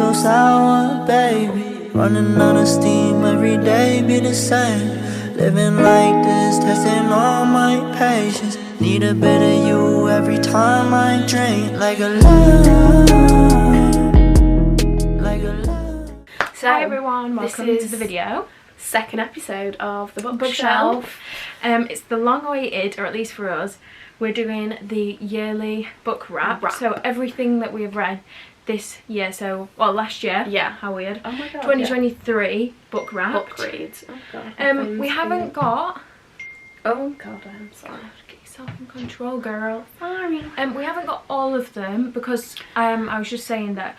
so sour, baby. Running out of steam, every day be the same. Living like this, testing all my patience. Need a bit of you every time I drink. Like a love, like a love. So, hi everyone, welcome to the video. Second episode of the Bookshelf. It's the long-awaited, or at least for us, we're doing the yearly book wrap. So everything that we have read this year, last year. Yeah. How weird. Oh my god. 2023 book wrap. Book reads. Oh god. We haven't got. Oh god, I'm sorry. Get yourself in control, girl. Sorry. We haven't got all of them because I was just saying that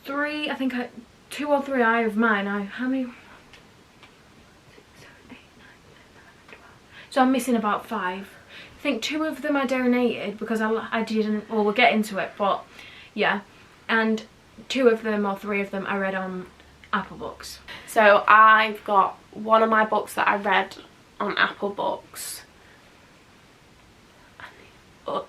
two or three of mine. How many? 6, 7, 8, 9, 10, 11, 12. So I'm missing about 5. I think 2 of them I donated because I didn't. Well, we'll get into it, but yeah. And 2 of them or 3 of them I read on Apple Books. So I've got one of my books that I read on Apple Books,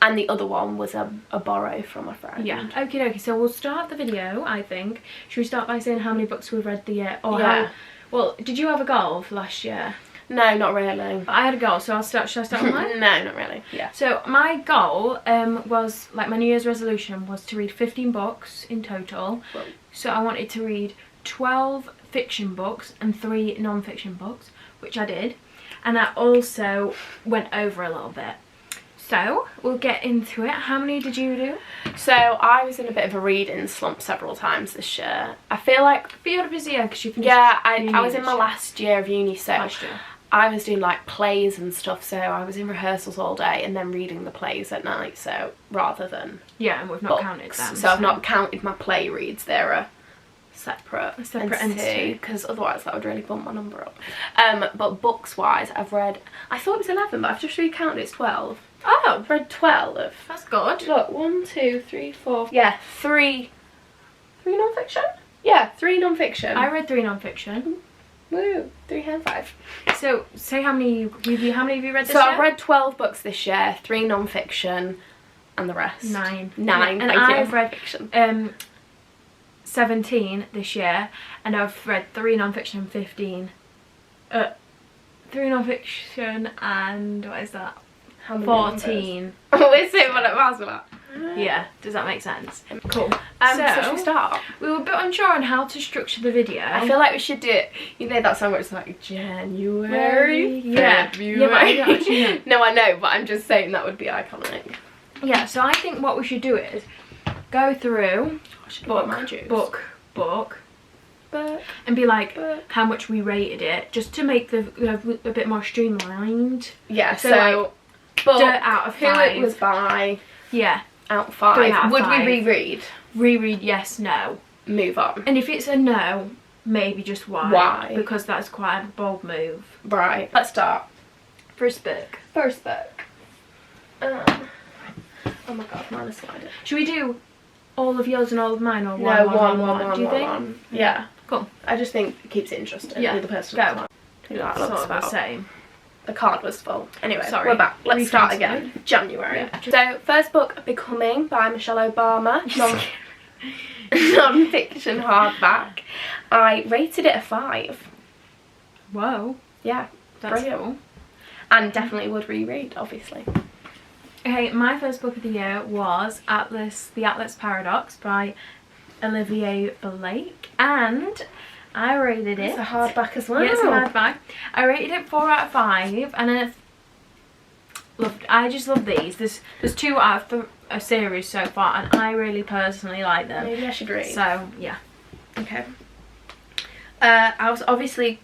and the other one was a borrow from a friend. Yeah. Okay. So we'll start the video. I think. Should we start by saying how many books we've read the year? Or yeah. Well, did you have a goal for last year? No, not really. I had a goal, so should I start with mine? No, not really. Yeah. So my goal was, like, my New Year's resolution was to read 15 books in total. Whoa. So I wanted to read 12 fiction books and 3 non-fiction books, which I did. And I also went over a little bit. So we'll get into it. How many did you do? So I was in a bit of a reading slump several times this year. I feel like... But you had a busy year because you finished. Yeah, I was in my last year of uni, so last year. I was doing like plays and stuff, so I was in rehearsals all day and then reading the plays at night, so rather than yeah, and we've not counted them. So I've not counted my play reads. They're a separate entity, because otherwise that would really bump my number up. But books wise, I've read, I thought it was 11, but I've just recounted, it's 12. Oh, I've read 12. That's good. Look, 1, 2, 3, 4, yeah, 3 non-fiction? Yeah, 3 non-fiction. I read 3 non-fiction. Woo, 3 high 5. So, say how many have you read this year? So I've read 12 books this year, 3 non-fiction, and the rest. 9. 9, and I've read fiction. 17 this year, and I've read 3 non-fiction and 15. 3 non-fiction and what is that? How many 14. Oh, is it what it was about? Yeah, does that make sense? Cool. So should we start? We were a bit unsure on how to structure the video. I feel like we should do it. You know that song where it's like January, yeah. February. Yeah, but I don't actually know. No, I know, but I'm just saying that would be iconic. Yeah, so I think what we should do is go through book, and be like how much we rated it, just to make the a bit more streamlined. Yeah, so like, book, out of 5. Who it was by. Yeah. Out of 5. 3 out of Would 5. we reread? Reread, yes, no. Move on. And if it's a no, maybe just why. Why? Because that's quite a bold move. Right, let's start. First book. Oh my god, mine is sliding. Should we do all of yours and all of mine, or one? Do you think? Yeah. Cool. I just think it keeps it interesting. Yeah. Who the person Go. is. Who that Sort looks of the about. same. The card was full. Anyway, Sorry. we're back. Let's start Refund again. January. Yeah. So, first book, Becoming by Michelle Obama. Non-fiction hardback. I rated it a 5. Whoa. Yeah. That's brilliant. cool. And definitely would reread, obviously. Okay, my first book of the year was The Atlas Paradox by Olivia Blake, and I rated it. It's a hardback as well. Yeah, it's a hardback. I rated it 4 out of 5, and I just love these. There's 2 out of a series so far, and I really personally like them. Maybe I should read. So yeah. Okay. I was obviously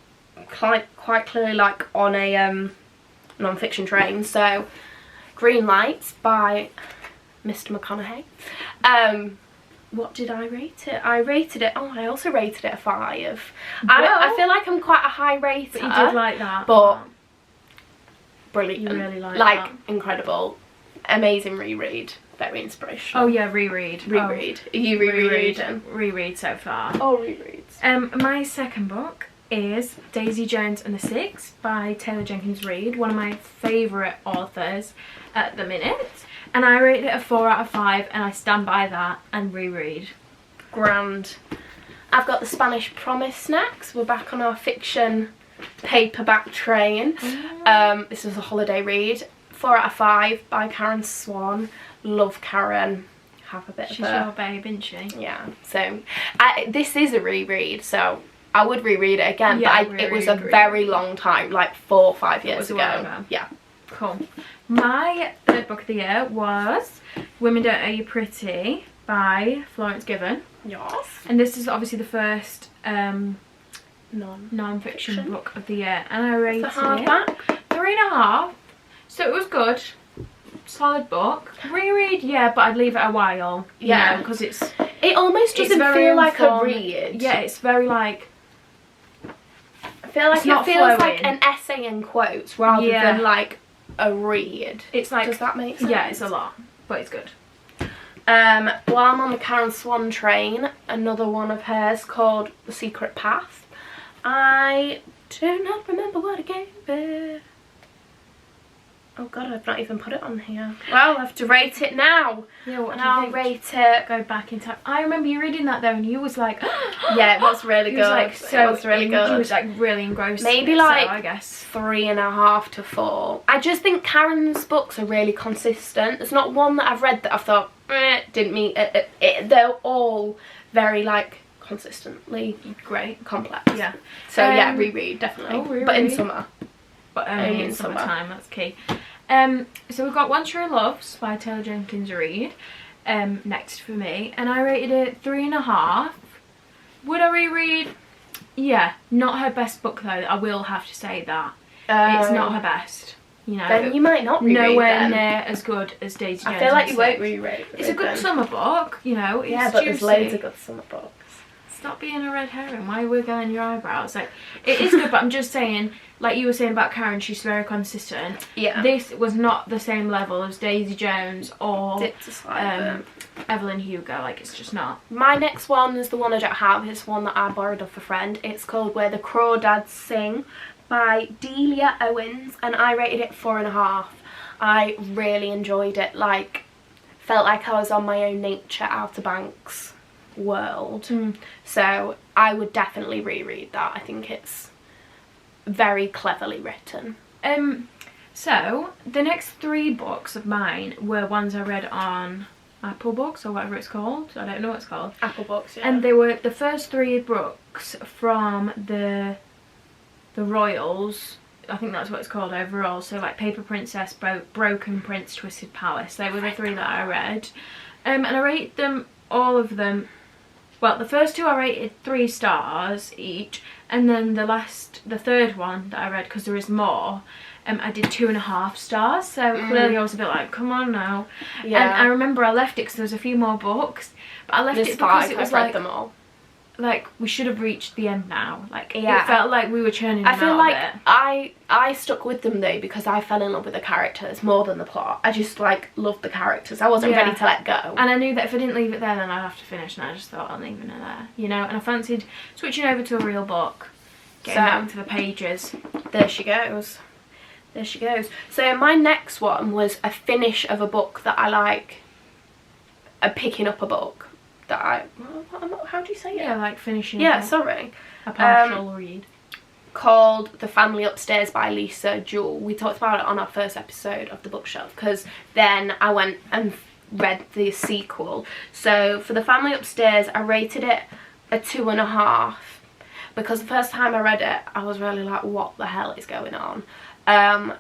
quite clearly like on a non-fiction train, so Green Lights by Mr. McConaughey. What did I rate it? I also rated it a 5. I feel like I'm quite a high rater. But you did like that. But brilliant. You really like that. Incredible. Amazing reread. Very inspirational. Oh yeah, reread. Reread. Are you rereading? Reread so far. Oh, rereads. My second book is Daisy Jones and the Six by Taylor Jenkins Reid, one of my favourite authors at the minute. And I rated it a 4 out of 5, and I stand by that and reread. grand. I've got The Spanish Promise next. We're back on our fiction paperback train. This is a holiday read. 4 out of 5 by Karen Swan. Love Karen. Have a bit She's of her. your babe, isn't she? Yeah. So this is a reread, so I would reread it again. Yeah, but it was a very long time, like 4 or 5 years a while ago. ago. Yeah. Cool. My third book of the year was Women Don't Owe You Pretty by Florence Given. Yes. And this is obviously the first non-fiction Fiction. book of the year. And I rated The hardback. 3.5. So it was good. Solid book. Reread, yeah, but I'd leave it a while. Yeah. Because it's It almost doesn't very feel like a informed. read. Yeah, it's very like... I feel like It's not it feels like flowing. an essay in quotes rather Yeah. than like a read. It's like... Does that make sense? Yeah, it's a lot. But it's good. Well, I'm on the Karen Swan train. Another one of hers called The Secret Path. I do not remember what I gave it. Oh god, I've not even put it on here. Well, I have to rate it now. Yeah, what And do you I'll think? rate it. Go back in time. I remember you reading that though, and you was like, Yeah, it was really he good. was like so it was really good. You was like really engrossed. Maybe in it, like so, I guess 3.5 to 4. I just think Karen's books are really consistent. There's not one that I've read that I thought didn't meet it. They're all very like consistently great. complex. Yeah. So yeah, reread definitely. Oh, But in reread. summer. But Only only in in summer. summertime. That's key. So we've got One True Loves by Taylor Jenkins Reid next for me, and I rated it 3.5. Would I reread? Yeah, not her best book though. I will have to say that it's not her best. You know, Then you might not reread nowhere them. near as good as Daisy Jones. I feel like you and won't Six. reread. It's a good summer book, you know. It's Yeah, but there's juicy. loads of good summer books. Stop being a red herring. Why are you wiggling your eyebrows? Like, it is good, but I'm just saying, like you were saying about Karen, she's very consistent. Yeah. This was not the same level as Daisy Jones or Dipped aside, Evelyn Hugo. Like, it's just not. My next one is the one I don't have. It's one that I borrowed off a friend. It's called Where the Crawdads Sing by Delia Owens, and I rated it 4.5. I really enjoyed it. Like, felt like I was on my own Nature Outer Banks world. So I would definitely reread that. I think it's very cleverly written. So the next 3 books of mine were ones I read on Apple Books or whatever it's called. I don't know what it's called. Apple Books, yeah. And they were the first 3 books from the Royals. I think that's what it's called overall. So like Paper Princess, Broken Prince, Twisted Palace. They were the 3 that I read. And I rated them, all of them. Well, the first 2 I rated 3 stars each, and then the third one that I read, because there is more, I did 2.5 stars. So clearly I was a bit like, come on now. Yeah. And I remember I left it because there was a few more books, but I left There's it because 5. it was I've read like, them all. like we should have reached the end now. Like Yeah. it felt like we were churning them I feel out like a bit. I stuck with them though because I fell in love with the characters more than the plot. I just like loved the characters. I wasn't Yeah. ready to let go. And I knew that if I didn't leave it there, then I'd have to finish, and I just thought, I'm leaving it there, you know. And I fancied switching over to a real book, getting back to the pages. There she goes. There she goes. So my next one was a finish of a book that I like. Picking up a book that I... How do you say it? Yeah, like finishing. Yeah, a book. sorry. A partial read. Called The Family Upstairs by Lisa Jewell. We talked about it on our first episode of The Bookshelf because then I went and read the sequel. So for The Family Upstairs, I rated it a 2.5 because the first time I read it, I was really like, what the hell is going on?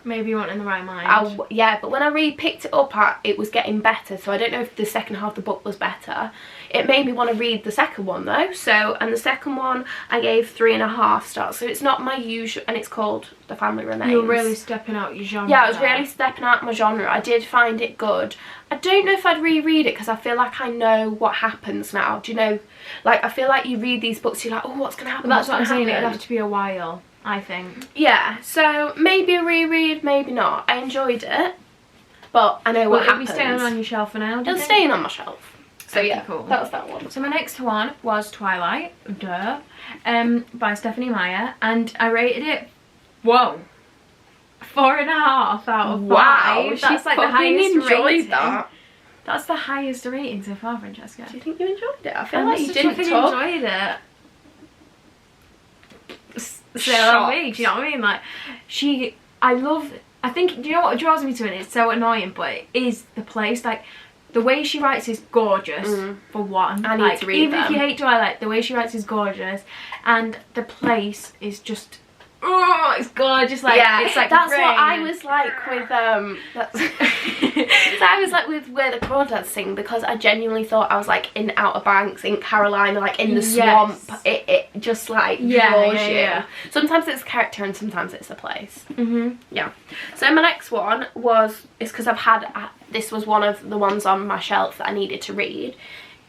Maybe you weren't in the right mind. Yeah, but when I re-picked it up, it was getting better, so I don't know if the second half of the book was better. It made me want to read the second one though, and the second one I gave 3.5 stars, so it's not my usual, and it's called The Family Remains. You were really stepping out your genre. Yeah, I was there. really stepping out my genre. I did find it good. I don't know if I'd reread it because I feel like I know what happens now. Do you know, like I feel like you read these books, you're like, oh, what's going to happen? But that's what I'm What's gonna saying, it'd happen? have to be a while, I think. Yeah, so maybe a reread, maybe not. I enjoyed it, but I know what It'll be happens. staying on your shelf for now, do you It's think? staying on my shelf. So Okay, yeah, cool. that was that one. So my next one was Twilight, by Stephanie Meyer, and I rated it, 4.5 out of 5. Wow, That's she like the fucking highest enjoyed rating. that. That's the highest rating so far, Francesca. Do you think you enjoyed it? I feel I'm like you such didn't fucking talk. enjoyed it. So Shocked. do you know what I mean? Like, I think, do you know what draws me to it? It's so annoying, but it is the place. Like, the way she writes is gorgeous, for one. I need like, to read even them. if you hate Twilight, the way she writes is gorgeous. And the place is just, oh, it's gorgeous. Like, Yeah, it's like that's rain what I and- was like with so I was like with Where the Crawdads Sing, because I genuinely thought I was like in Outer Banks, in Carolina, like in the swamp. It just like draws you. Yeah. Sometimes it's character and sometimes it's the place. Mhm. Yeah. So my next one is because this was one of the ones on my shelf that I needed to read.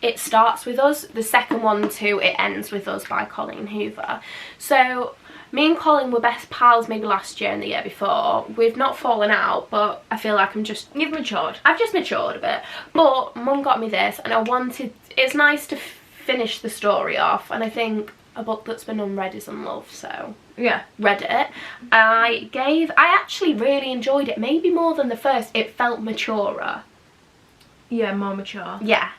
It Starts With Us. The second one to It Ends With Us by Colleen Hoover. So me and Colin were best pals maybe last year and the year before. We've not fallen out, but I feel like You've matured. I've just matured a bit. But Mum got me this and it's nice to finish the story off, and I think a book that's been unread is unloved, so Yeah. read it. I actually really enjoyed it, maybe more than the first. It felt maturer. Yeah, more mature. Yeah.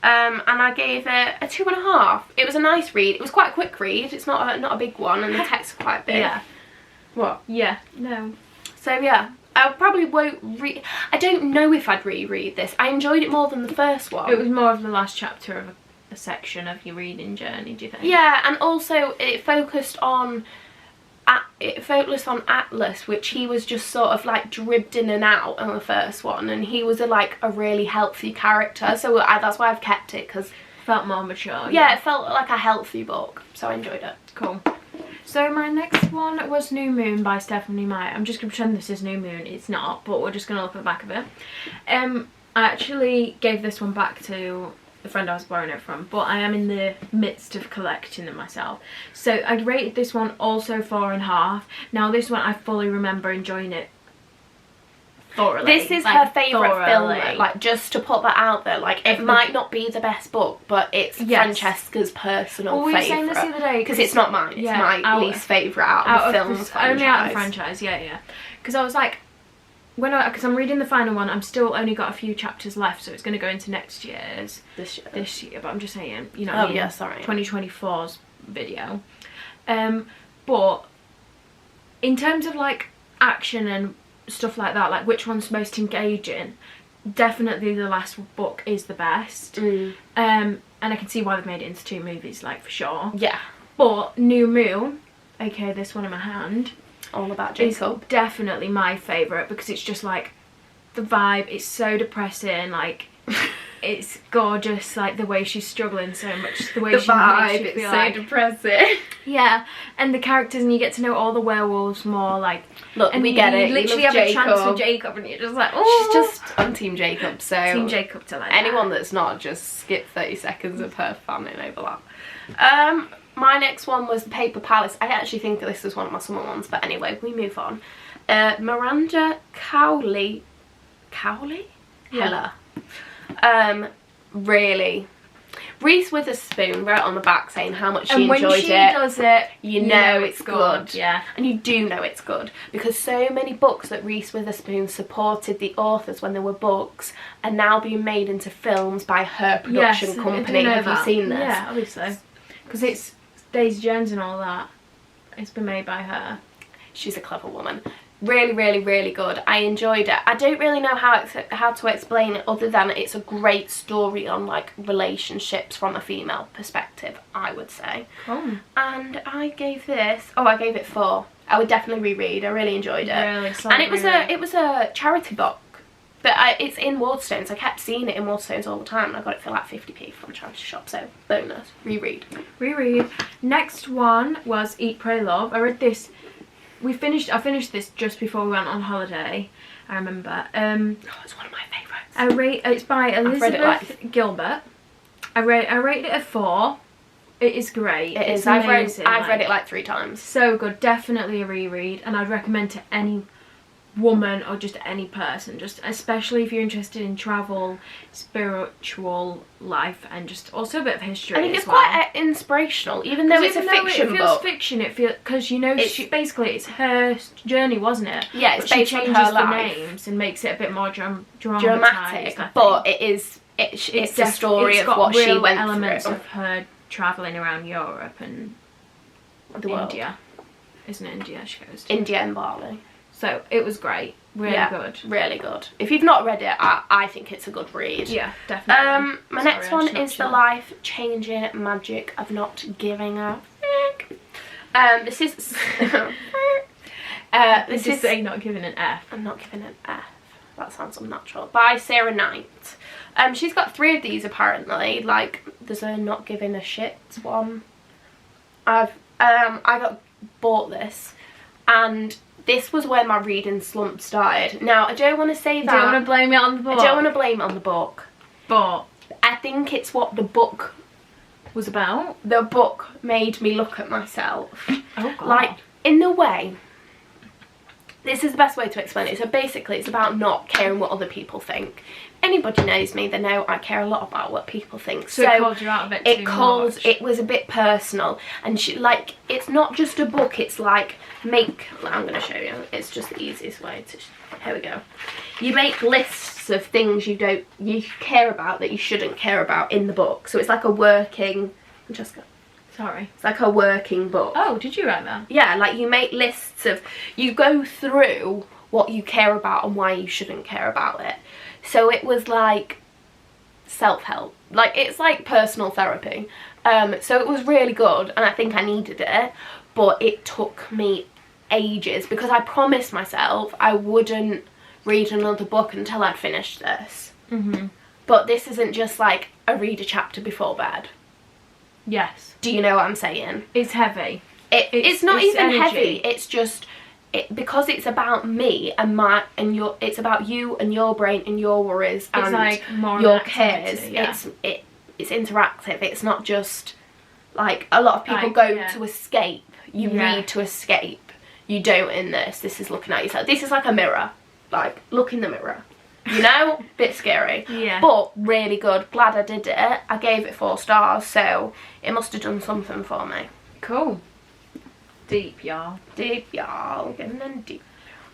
And I gave it a 2.5. It was a nice read. It was quite a quick read. It's not a big one, and the text is quite big. Yeah. What? Yeah. No. So yeah, I probably won't read. I don't know if I'd reread this. I enjoyed it more than the first one. It was more of the last chapter of a section of your reading journey, do you think? Yeah, and also it focused on Atlas, which he was just sort of like dribbed in and out on the first one, and he was a really healthy character, so that's why I've kept it, because Felt more mature. yeah, it felt like a healthy book, so I enjoyed it. Cool. So my next one was New Moon by Stephanie Meyer. I'm just going to pretend this is New Moon. It's not, but we're just going to look at the back of it. I actually gave this one back to the friend I was borrowing it from, but I am in the midst of collecting them myself. So I rated this one also 4.5. Now this one I fully remember enjoying it thoroughly. This is like, her favourite thoroughly. film, like, just to put that out there, like, it might not be the best book, but it's Yes. Francesca's personal Well, we were saying this the favourite. other day Because it's not mine, it's my least favourite out of the film franchise. Only out of the franchise, yeah. Because I was like, because I'm reading the final one, I'm still only got a few chapters left, so it's going to go into next year's. This year. But I'm just saying, you know, Oh, yeah, sorry. 2024's video. But in terms of like action and stuff like that, like which one's most engaging, definitely the last book is the best. And I can see why they've made it into 2 movies, like, for sure. Yeah. But New Moon, aka this one in my hand, All about is Jacob. definitely my favourite, because it's just like the vibe, it's so depressing, like it's gorgeous, like the way she's struggling so much, the way she makes you feel like, depressing. yeah, and the characters, and you get to know all the werewolves more, like, Look, and we get it. you You literally love have a chance Jacob. with Jacob, and you're just like, oh, She's just on Team Jacob, so Team Jacob to like anyone that's not, just skip 30 seconds of her family overlap. My next one was The Paper Palace. I actually think that this was one of my summer ones, but anyway, we move on. Miranda Cowley. Cowley? Yeah. Heller. Really. Reese Witherspoon wrote on the back saying how much she and when enjoyed she it. does it, You know it's good. Yeah. And you do know it's good, because so many books that Reese Witherspoon supported the authors when they were books are now being made into films by her production Yes, I company. do know Have that. you seen this? Yeah, obviously. Because it's Daisy Jones and all that. It's been made by her. She's a clever woman. Really, really, really good. I enjoyed it. I don't really know how to explain it, other than it's a great story on like relationships from a female perspective, I would say. Cool. And I gave it 4. I would definitely reread. I really enjoyed it. Really solid And reread. it was a charity book, but it's in Waterstones. I kept seeing it in Waterstones all the time, and I got it for like 50p from a charity shop. So bonus, reread. Reread. Next one was Eat, Pray, Love. I read this. I finished this just before we went on holiday. I remember. It's one of my favourites. It's by read it Elizabeth Gilbert. I rated it a 4. It is great. It It's is. I've amazing, read it like 3 times. So good. Definitely a reread, and I'd recommend to any woman or just any person, just especially if you're interested in travel, spiritual life, and just also a bit of history. I think it's as well. quite inspirational, even though it's a fiction it feels book. fiction, it feels, because you know, basically it's her journey, wasn't it? Yeah, it's but based she on changes her the life. names and makes it a bit more dramatic, Dramatic, but it's a story of what she went elements through. of her travelling around Europe and The world. India. Isn't it India she goes to? India and Bali. So it was great. Really good. Really good. If you've not read it, I think it's a good read. Yeah, definitely. My next one is The Life-Changing Magic of Not Giving a Frick. This is... this is say not giving an F. I'm not giving an F. That sounds unnatural. By Sarah Knight. She's got 3 of these apparently. Like, there's a not giving a shit one. I bought this, and this was where my reading slump started. Now, I don't want to say that. I don't want to blame it on the book. I don't want to blame it on the book. But I think it's what the book was about. The book made me look at myself. Oh, God. Like, in the way, this is the best way to explain it. So basically, it's about not caring what other people think. Anybody knows me, they know I care a lot about what people think. So it called you out of it too much. It was a bit personal. And like, it's not just a book, it's like, I'm going to show you. It's just the easiest way to, here we go. You make lists of things you care about that you shouldn't care about in the book. So it's like a working, Sorry. It's like a working book. Oh, did you write that? Yeah, like you make lists of, you go through what you care about and why you shouldn't care about it. So it was like self-help. Like, it's like personal therapy. So it was really good, and I think I needed it, but it took me ages because I promised myself I wouldn't read another book until I'd finished this. But this isn't just like I read a chapter before bed. Yes. Do you know what I'm saying? It's heavy. It's not even energy. heavy. It's just because it's about me and it's about you and your brain and your worries and like more your activity, cares. yeah. It's interactive. It's not just like a lot of people Like, go yeah. to escape. You Yeah. read to escape. You don't in this. This is looking at yourself. This is like a mirror. Like, look in the mirror. You know? Bit scary. Yeah. But really good. Glad I did it. I gave it 4 stars, so it must have done something for me. Cool. Deep, y'all. Deep, y'all. Getting in deep.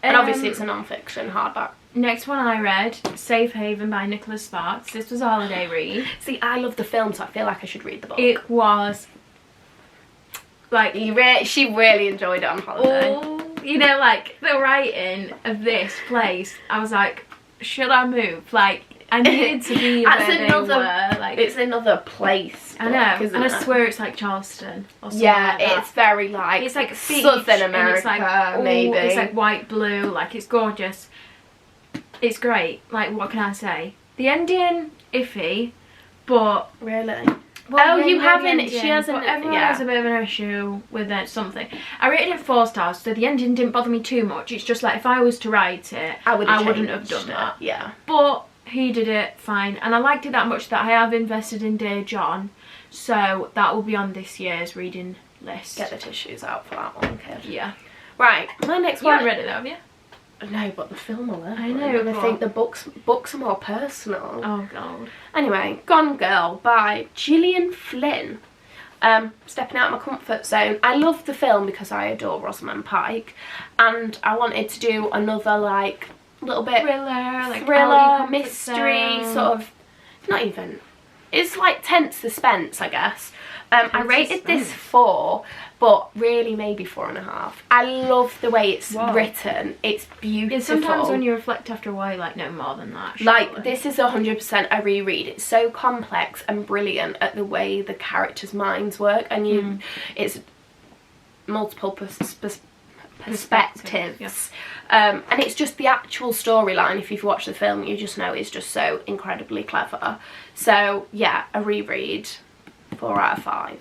And obviously it's a non-fiction hardback. Next one I read, Safe Haven by Nicholas Sparks. This was a holiday read. See, I love the film, so I feel like I should read the book. It was like, She really enjoyed it on holiday. oh, you know, like the writing of this place. I was like, should I move? Like, I needed to be where they were. Like, it's another place. I know, book, isn't and it? I swear it's like Charleston or something Yeah, like that. it's very like It's like beach, Southern and America, it's like, maybe. It's like white blue, like it's gorgeous. It's great. Like, what can I say? The ending, iffy, but Really? well, Oh, yeah, you the haven't. ending, She hasn't. but everyone Yeah. has a bit of an issue with it, something. I rated it 4 stars, so the ending didn't bother me too much. It's just like if I was to write it, I wouldn't have done that. Yeah. But he did it fine, and I liked it that much that I have invested in Dear John, so that will be on this year's reading list. Get the tissues out for that one, kid. Yeah. Right. My next You one. haven't read it though, have you? No, but the film will. I know, I but- think the books are more personal. Oh, God. Anyway, Gone Girl by Gillian Flynn. Stepping out of my comfort zone. I love the film because I adore Rosamund Pike, and I wanted to do another like little bit Thriller, mystery sort of. Not even. It's like tense suspense, I guess. I rated this 4, but really maybe 4.5. I love the way it's written. It's beautiful. Yeah, sometimes when you reflect after a while, like, no more than that. Like, surely. this is 100% a reread. It's so complex and brilliant at the way the characters' minds work, and it's multiple perspectives. Yes. And it's just the actual storyline. If you've watched the film, you just know it's just so incredibly clever. So yeah, a reread, 4 out of 5.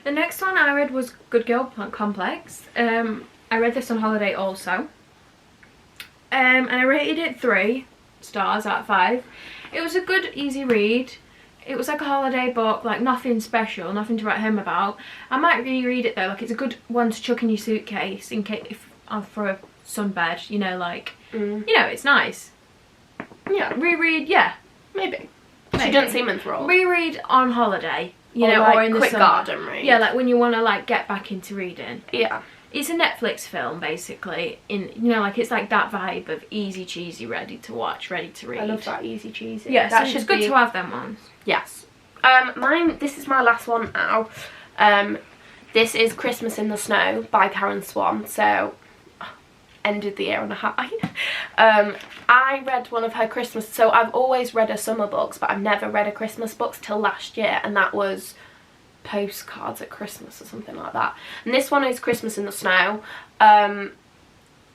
The next one I read was Good Girl Complex. I read this on holiday also. And I rated it 3 stars out of 5. It was a good, easy read. It was like a holiday book, like nothing special, nothing to write home about. I might reread it though, like it's a good one to chuck in your suitcase in case for a sunbed, you know, like, you know, it's nice. Yeah. Reread, yeah. Maybe. Maybe. She doesn't seem enthralled. Reread on holiday, you know, like or in the quick summer. garden read. Yeah, like when you want to like get back into reading. Yeah. It's a Netflix film, basically. You know, like it's like that vibe of easy cheesy, ready to watch, ready to read. I love that easy cheesy. Yeah, that so should it's good be... to have them ones. Yes. This is my last one now. This is Christmas in the Snow by Karen Swan. So, ended the year on a high. I read one of her Christmas... So, I've always read her summer books, but I've never read a Christmas books till last year. And that was Postcards at Christmas or something like that. And this one is Christmas in the Snow. And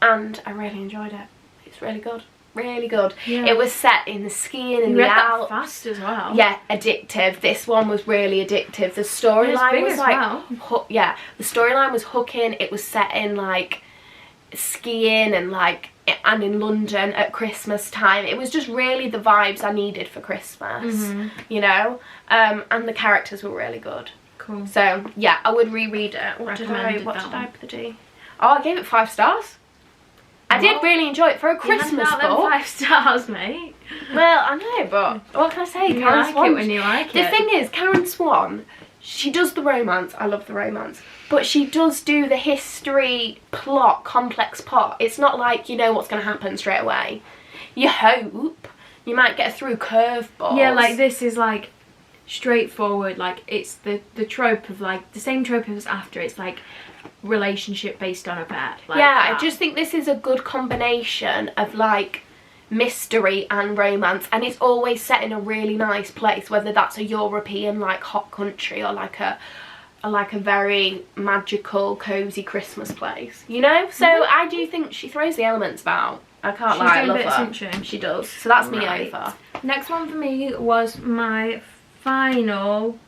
I really enjoyed it. It's really good. Really good. Yeah. It was set in the skiing in You the read that Alps. fast as well. Yeah, addictive. This one was really addictive. The storyline was like, the storyline was hooking. It was set in like skiing and like and in London at Christmas time. It was just really the vibes I needed for Christmas, you know. And the characters were really good. Cool. So yeah, I would reread it. What did I put the D? Oh, I gave it 5 stars. I did really enjoy it for a Christmas book. 5 stars, mate. Well, I know, but what can I say? You Karen like Swan. it when you like The it. thing is, Karen Swan, she does the romance. I love the romance. But she does do the history plot, complex plot. It's not like you know what's going to happen straight away. You hope. You might get through curveballs. Yeah, like this is like straightforward. Like it's the trope of like the same trope as After. It's like relationship based on a pet. Like yeah, that. I just think this is a good combination of like mystery and romance, and it's always set in a really nice place, whether that's a European like hot country or like a very magical cozy Christmas place, you know. So I do think she throws the elements about. I can't lie, I love her. She does. So that's me over. Next one for me was my final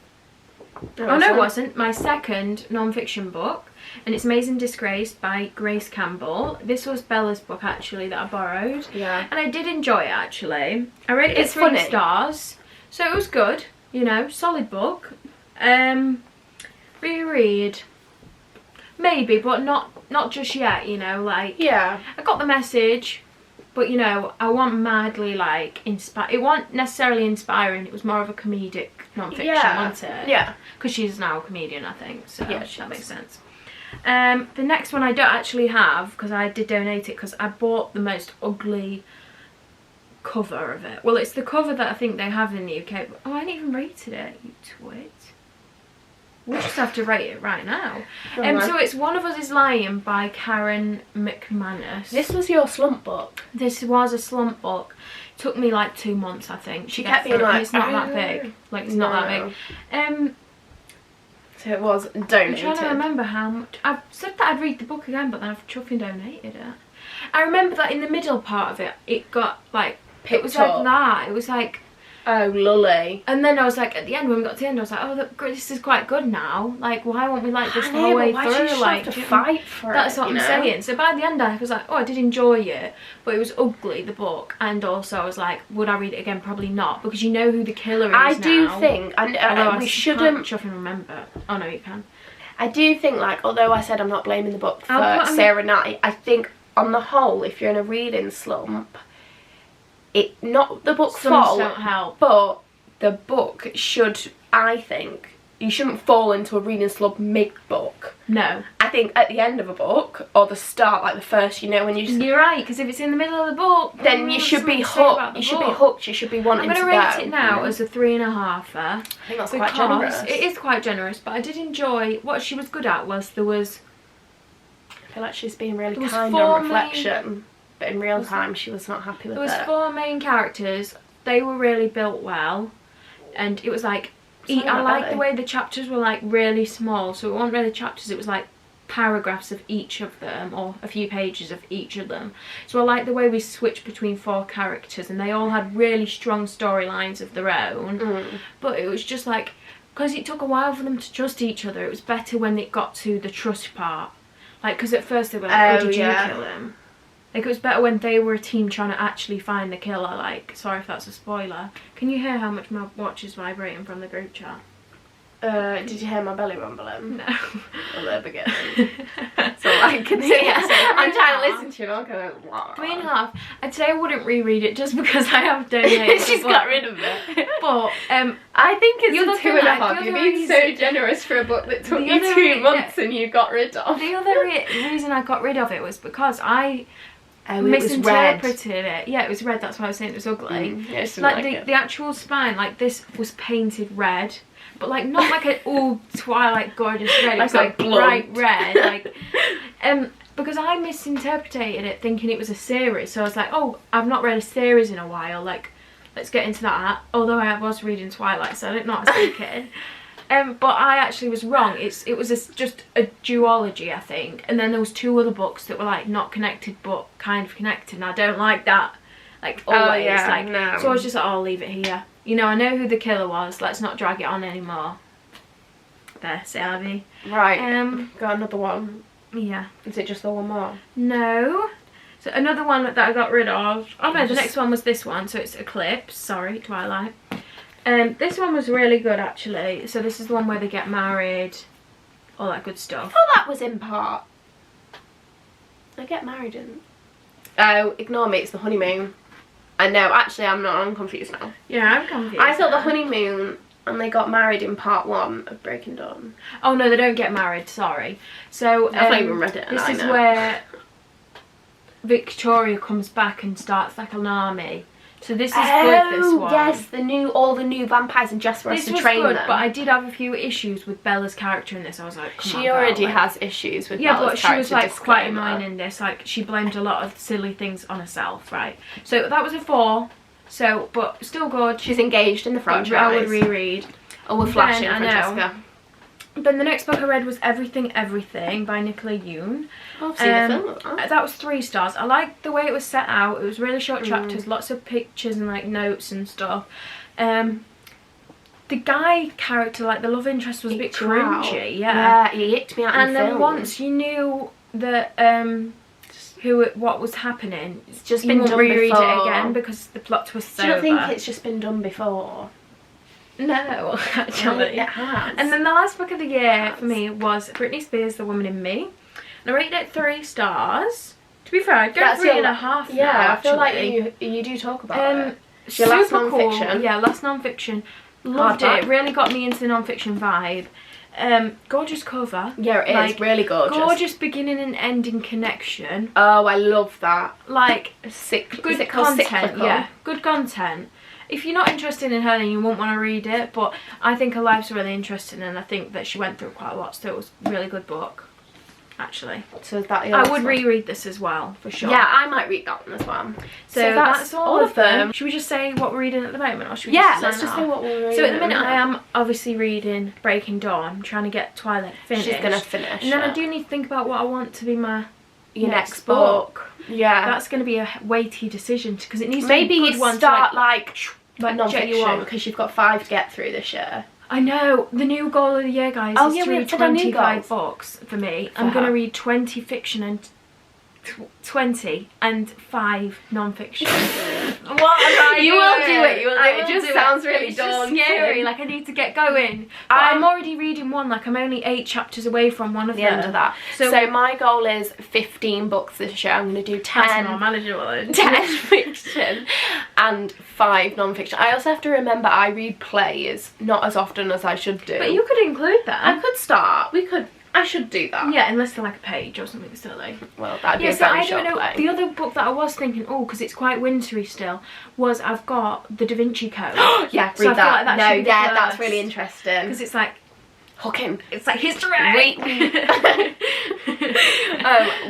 no, it wasn't. My second non-fiction book, and it's Amazing Disgrace by Grace Campbell. This was Bella's book, actually, that I borrowed. Yeah. And I did enjoy it, actually. I rated it 3 stars, so it was good, you know, solid book. Reread. Maybe, but not just yet, you know, like... Yeah. I got the message, but, you know, I want madly, like, it wasn't necessarily inspiring, it was more of a comedic non-fiction, wasn't it? Yeah. Because she's now a comedian, I think, so yeah, that makes sense. The next one I don't actually have, because I did donate it, because I bought the most ugly cover of it. Well, it's the cover that I think they have in the UK. Oh, I hadn't even rated it, you twit. We'll just have to rate it right now. So it's One of Us is Lying by Karen McManus. This was your slump book. This was a slump book. It took me like 2 months, I think. She kept being like, it's not that big. Like, it's not that big. So it was donated. I'm trying to remember how much. I've said that I'd read the book again, but then I've chuffing donated it. I remember that in the middle part of it, it got like, it was like that. It was like, oh, lolly. And then I was like, at the end, when we got to the end, I was like, oh, this is quite good now. Like, why won't we like this the whole way through? Like, have to fight for that's what I'm saying. So by the end, I was like, oh, I did enjoy it, but it was ugly, the book. And also, I was like, would I read it again? Probably not, because you know who the killer is. I do think, and we shouldn't. Chuffing remember. Oh no, you can. I do think, like, although I said I'm not blaming the book for Sarah Knight, I think on the whole, if you're in a reading slump, not the book's fault, don't help, but the book should, I think, you shouldn't fall into a reading slump mid-book. No. I think at the end of a book, or the start, like the first, you know, when you just... You're right, because if it's in the middle of the book... Then you should be hooked. You should be hooked. You should be wanting to go. I'm going to rate it now as a 3.5. I think that's quite generous. It is quite generous, but I did enjoy... What she was good at was there was... I feel like she's being really kind on reflection, but in real time she was not happy with it. There was 4 main characters. They were really built well, and it was like... I like the way the chapters were like really small, so it wasn't really chapters, it was like paragraphs of each of them, or a few pages of each of them. So I like the way we switched between 4 characters, and they all had really strong storylines of their own. But it was just like, because it took a while for them to trust each other, it was better when it got to the trust part. Like, because at first they were like, oh, did you kill him? Like, it was better when they were a team trying to actually find the killer. Like, sorry if that's a spoiler. Can you hear how much my watch is vibrating from the group chat? Did you hear my belly rumbling? No. Well, there we go. So I can hear. Yeah, so I'm trying to listen to you and I'm going, 3.5. I'd say I wouldn't reread it just because I have donated. She's got rid of it. But I think it's the a other 2.5. thing, You're the being other so reason- generous for a book that took The you other 2 months and you got rid of. the other reason I got rid of it was because I Oh, it was red. misinterpreted it. Yeah, it was red. That's why I was saying it was ugly. Yeah, it's Like the actual spine, like this was painted red, but like not like an all Twilight gorgeous red. It was Like a like bright blunt. red. Like because I misinterpreted it thinking it was a series. So I was like, oh, I've not read a series in a while. Like, let's get into that. Although I was reading Twilight, so I didn't know what I was thinking. But I actually was wrong. It was just a duology, I think. And then there was 2 other books that were like not connected but kind of connected. And I don't like that. Like always. No. So I was just like, oh, I'll leave it here. You know, I know who the killer was. Let's not drag it on anymore. There, c'est la vie. Right. Got another one. Yeah. Is it just the one more? No. So another one that I got rid of. Oh no, the next one was this one. So it's Eclipse. Sorry, Twilight. This one was really good actually. So this is the one where they get married, all that good I stuff. thought that was in part. They get married in. Oh, ignore me. It's the honeymoon. I know. Actually, I'm confused now. Yeah, I'm confused. I thought the now. honeymoon and they got married in part 1 of Breaking Dawn. Oh no, they don't get married. Sorry. So I've not even read it. And this I is know. where Victoria comes back and starts like an army. So this is good. This one. Yes, all the new vampires and Jessica has This to was train good, them. but I did have a few issues with Bella's character in this. I was like, come on, She already girl, like- has issues with Yeah, Bella's but she was character, like quite disclaimer. annoying in this. Like she blamed a lot of silly things on herself, right? So that was a 4. So, but still good. She's engaged in the But franchise. I would reread. Oh, we're flashing, Then, I know. Francesca. Then the next book I read was Everything Everything by Nicola Yoon. Oh, I've seen the film of that. That was 3 stars. I liked the way it was set out. It was really short chapters, lots of pictures and like notes and stuff. The guy character, like the love interest, was a bit Icked you out. cringy. Yeah, he icked me out in And the then film. once you knew that what was happening, It's just you been won't done reread before. it again because the plot twists Do you not over. think it's just been done before? No, actually. It has. And then the last book of the year for me was Britney Spears' The Woman in Me. And I rated it 3 stars. To be fair, I'd go That's 3.5 Yeah, now, I feel like actually. you do talk about it. Super Your last cool. non-fiction. Yeah, last non-fiction. Loved Hardback. it. Really got me into the non-fiction vibe. Gorgeous cover. Yeah, it is Like, really gorgeous. Gorgeous beginning and ending connection. Oh, I love that. Like, Good good content. Yeah, good content. If you're not interested in her, then you won't want to read it. But I think her life's really interesting, and I think that she went through quite a lot. So it was a really good book, actually. So is that your I last would one? reread this as well, for sure. Yeah, I might read that one as well. So that's all of them. Should we just say what we're reading at the moment, or should we Yeah, just let's sign just it say off? what we're reading. So at the minute, I am obviously reading Breaking Dawn. I'm trying to get Twilight finished. She's gonna finish. And then I it. do need to think about what I want to be my Your next book. Yeah. That's going to be a weighty decision because it needs Maybe to be a you good one start to like jet you non-fiction on. because you've got 5 to get through this year. I know. The new goal of the year, guys, Oh, is yeah, to we read said our new 25 goals. books for me. I'm going to read 20 fiction and 20 and 5 non-fiction. What am I You doing? will do it, you will do I it. It will just do sounds really It's just daunting. scary. Like, I need to get going. But I'm already reading one. Like, I'm only 8 chapters away from one of The them. end of that. So, So my goal is 15 books this year. I'm going to do 10. that's not manageable. 10 fiction and 5 non-fiction. I also have to remember I read plays not as often as I should do. But you could include that. I could start. I should do that. Yeah, unless they're like a page or something silly. Well, that'd be Yeah, a so very I short don't know. play. The other book that I was thinking, oh, because it's quite wintry still, was I've got The Da Vinci Code. Yeah, So I read feel that. like that No, should be yeah, first. that's really interesting. Because it's like Hooking. history.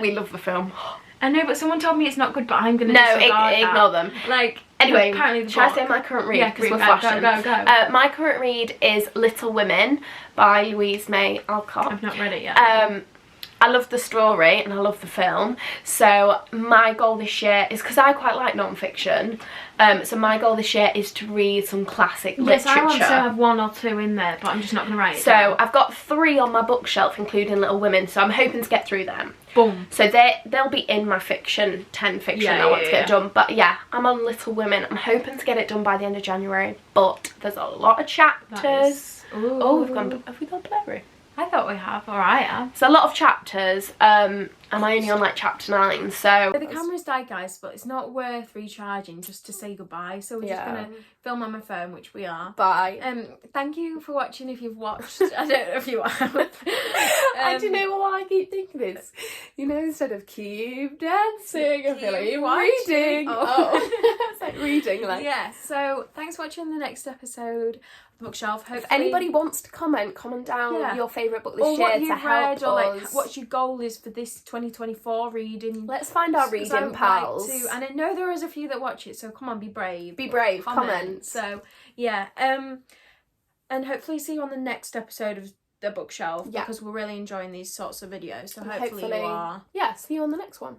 We love the film. I know, but someone told me it's not good, but I'm gonna No, disregard that. ignore them. Like, Anyway, apparently the shall I book. say my current read? Yeah, because we're go, flashing. go. My current read is Little Women by Louise May Alcott. I've not read it yet. I love the story and I love the film, so my goal this year is, because I quite like non-fiction, so my goal this year is to read some classic yes, literature. I want to have 1 or 2 in there, but I'm just not going to write it So down. I've got 3 on my bookshelf, including Little Women, so I'm hoping to get through them. Boom. So they'll be in my fiction, 10 fiction Yeah, I want to yeah, get done. But yeah, I'm on Little Women. I'm hoping to get it done by the end of January, but there's a lot of chapters. Ooh. Oh, have we gone blurry? I thought we have, or I have. It's a lot of chapters, and I'm only on like chapter 9, so... The camera's died, guys, but it's not worth recharging just to say goodbye, so we're just gonna film on my phone, which we are. Bye. Thank you for watching if you've watched. I don't know if you have. I do know what I keep thinking is, you know, instead of keep dancing, I feel like Keep reading. watching. It's like reading, like... Yeah, so thanks for watching the next episode of The Bookshelf. Hopefully, If anybody wants to comment down your favourite book this or year what to you've help read, or like us. what your goal is for this 2024 reading. Let's find our Because reading pals. and I know there is a few that watch it, so come on, be brave. Be brave, comment. So yeah, and hopefully see you on the next episode of The Bookshelf, because we're really enjoying these sorts of videos. So hopefully you are. Yeah, see you on the next one.